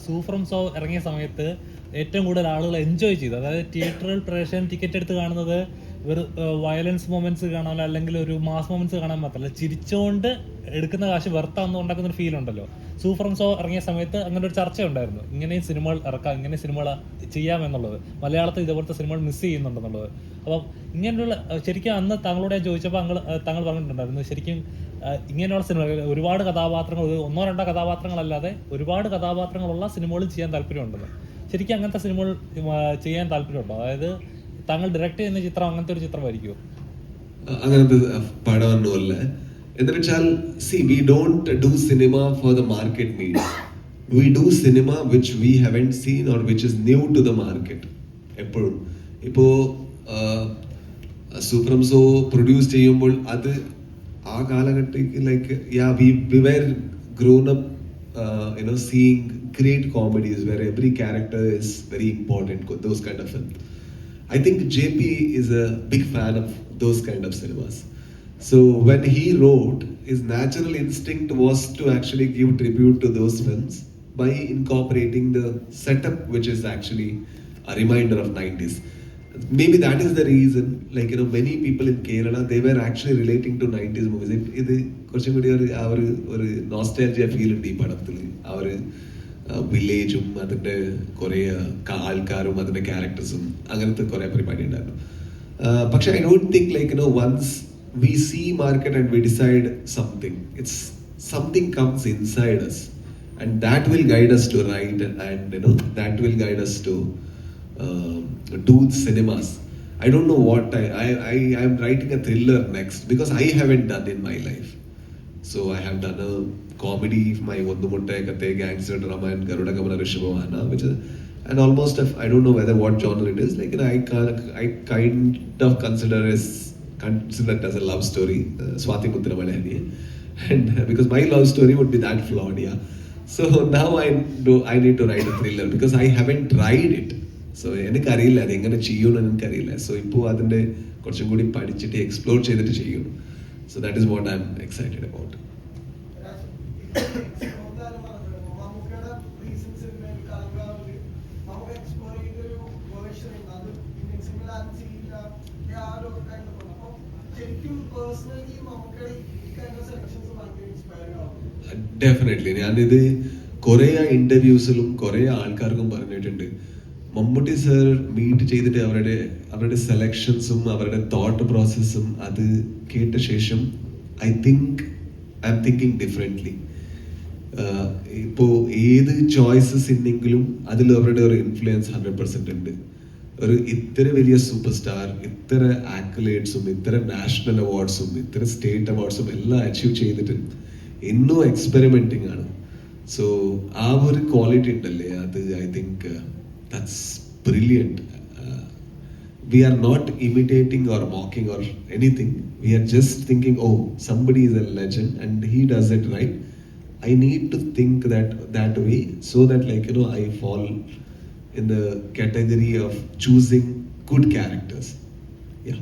സൂഫ്രം so ഇറങ്ങിയ സമയത്ത് ഏറ്റവും കൂടുതൽ ആളുകൾ എൻജോയ് ചെയ്തു. അതായത് തിയേറ്ററിൽ പ്രേക്ഷകൻ ടിക്കറ്റ് എടുത്ത് കാണുന്നത് ഒരു വയലൻസ് മൊമെന്റ്സ് കാണാനോ അല്ലെങ്കിൽ ഒരു മാസ് മൊമെന്റ്സ് കാണാൻ മാത്രമല്ല, ചിരിച്ചുകൊണ്ട് എടുക്കുന്ന കാശ് വെർത്താന്ന് ഉണ്ടാക്കുന്ന ഒരു ഫീൽ ഉണ്ടല്ലോ. സൂഫ്രം സോ ഇറങ്ങിയ സമയത്ത് അങ്ങനെ ഒരു ചർച്ച ഉണ്ടായിരുന്നു, ഇങ്ങനെയും സിനിമകൾ ഇറക്കാം, ഇങ്ങനെ സിനിമകൾ ചെയ്യാമെന്നുള്ളത്. മലയാളത്തിൽ ഇതുപോലത്തെ സിനിമകൾ മിസ് ചെയ്യുന്നുണ്ടെന്നുള്ളത്. അപ്പം ഇങ്ങനെയുള്ള ശരിക്കും അന്ന് താങ്കളോട് ഞാൻ ചോദിച്ചപ്പോൾ താങ്കൾ പറഞ്ഞിട്ടുണ്ടായിരുന്നു, ശരിക്കും ഇങ്ങനെയുള്ള സിനിമകൾ ഒരുപാട് കഥാപാത്രങ്ങൾ, ഒന്നോ രണ്ടോ കഥാപാത്രങ്ങളല്ലാതെ ഒരുപാട് കഥാപാത്രങ്ങളുള്ള സിനിമകൾ ചെയ്യാൻ താല്പര്യമുണ്ടെന്ന്. ശരിക്കും അങ്ങനത്തെ സിനിമകൾ ചെയ്യാൻ താല്പര്യമുണ്ടോ? അതായത് താങ്കൾ ഡയറക്റ്റ് ചെയ്യുന്ന ചിത്രം അങ്ങനത്തെ ഒരു ചിത്രമായിരിക്കുമോ? അങ്ങനത്തെ പടമൊന്നുമല്ല. എന്ന് വെച്ചാൽ we don't do cinema for the market needs. We do cinema which we haven't seen or which is new to the market. എപ്പോഴും ഇപ്പോൾ സൂഫ്രം സോ പ്രൊഡ്യൂസ് ചെയ്യുമ്പോൾ അത് ആ കാലഘട്ടത്തിൽ like we were grown up seeing great comedies where every character is very important, those kind of films. I think JP is a big fan of those kind of cinemas. So when he wrote, his natural instinct was to actually give tribute to those films by incorporating the setup which is actually a reminder of 90s. Maybe that is the reason, like many people in Kerala, they were actually relating to 90s movies. ഇത് കുറച്ചും കൂടി ഒരു nostalgia feel ഉണ്ട് ഈ പടത്തിൽ. അവർ വില്ലേജും അതിൻ്റെ കുറേ ആൾക്കാരും അതിൻ്റെ ക്യാരക്ടേഴ്സും അങ്ങനത്തെ കുറേ പരിപാടി ഉണ്ടായിരുന്നു. പക്ഷെ I don't think like once we see market and we decide something, it's something comes inside us and that will guide us to write and that will guide us to do cinemas. I don't know what I'm writing a thriller next because I haven't done in my life. So I have done a comedy, my Ondu Muntai Kathe, gangster drama and Garuda Gamana Rishabhavana, which is, and almost I don't know what genre it is. Like I kind of consider it as a love story, Swati Muthiramalani, and because my love story would be that flawed, yeah. So now I need to write a thriller because I haven't tried it. So എനിക്കറിയില്ല അതെങ്ങനെ ചെയ്യുമെന്ന് എനിക്കറിയില്ല. So ഇപ്പോൾ അതിൻ്റെ കുറച്ചും കൂടി പഠിച്ചിട്ട് explore ചെയ്തിട്ട് ചെയ്യണം. So that is what I'm excited about. Definitely ഞാനിത് കുറേ ഇന്റർവ്യൂസിലും കുറേ ആൾക്കാർക്കും പറഞ്ഞിട്ടുണ്ട്. മമ്മൂട്ടി സർ മീറ്റ് ചെയ്തിട്ട് അവരുടെ സെലക്ഷൻസും അവരുടെ തോട്ട് പ്രോസസ്സും അത് കേട്ട ശേഷം ഐ എം തിങ്കിങ് ഡിഫറെൻ്റ്ലി. ഇപ്പോൾ ഏത് ചോയ്സസ് ഉണ്ടെങ്കിലും അതിൽ അവരുടെ ഒരു ഇൻഫ്ലുവൻസ് 100% ഉണ്ട്. ഒരു ഇത്ര വലിയ സൂപ്പർ സ്റ്റാർ, ഇത്ര ആക്കളേഡ്സും ഇത്ര നാഷണൽ അവാർഡ്സും ഇത്ര സ്റ്റേറ്റ് അവാർഡ്സും എല്ലാം അച്ചീവ് ചെയ്തിട്ട് ഇന്നും എക്സ്പെരിമെൻറ്റിംഗ് ആണ്. സോ ആ ഒരു ക്വാളിറ്റി ഉണ്ടല്ലേ, അത് I think that's brilliant. We are not imitating or mocking or anything. We are just thinking, oh, somebody is a legend and he does it right. I need to think that way so that I fall in the category of choosing good characters. Yeah.